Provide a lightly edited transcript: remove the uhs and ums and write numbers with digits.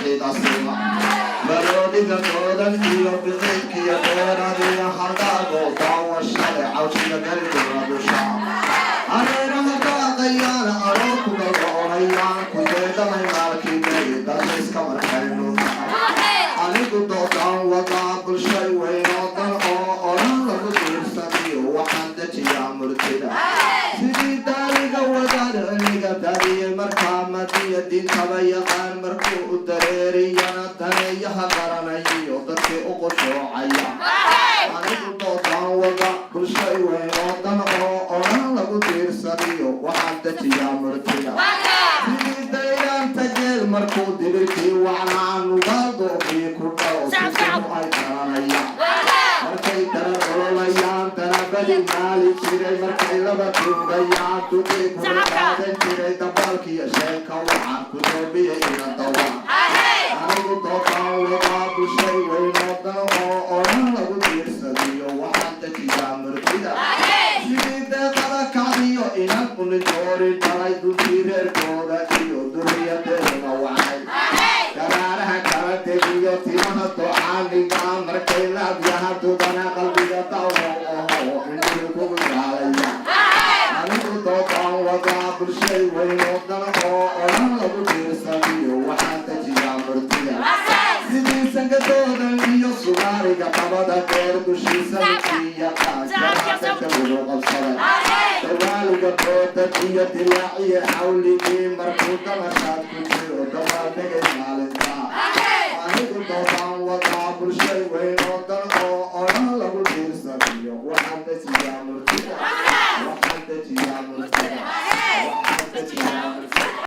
وحيد أصيما بلودي كتودا كيو بغيك يا دورا دي حرداغو دعوة الشرع وشي قلبي ردوشا أنا رمضا غيانا أروك بغو هيان كويدا من مالكي بي داشيس كمر حلو أنا قدو دعوة قابل شي وينوطن أولا لغدير سبيو وحندتي يا مرتدا سيدي داري قوضان أنيقا داري المركامة دين تبايقان مركو الدريري أنا داري حقراني ودركي أقشو عيا أنا قدو دعوة قابل شي وينوطن أولا لغدير سبيو وحندتي يا مرتدا سيدي دايران تجيل مركو دبركي وعنان وقالدو بيكو markay dara ololayaan darabali maali jiray markay laba duugayaan duqii kula qaadan jiray dabaalkiiyo sheeka waxaan ku doobiyey ina dawa anigu doobaan wadaa bushay weynoodan oo odhan lagu diirsadiyo waxaan dejiyaa murtida sidii deeqada kacdiyo inan unijoori dhalay dulkii reerkooda iyo duriyadeena wacay garaaraha kala degiyo timaha docaaniga markay laabyaha dudana qalbiga dawo oo indhihi kugu jaalaya anigu doobaan wadaa bulshay weynoodan oo odhan lagu diirsadiyo waxaan dejiyaa murtida sidii sangadoodan iyo sugaariga qabada dheer dushiisa mutiiyaqaan jaraadada ugu qabsaday dawaaliga boodad iyo dilaaciya xawligii markuu dala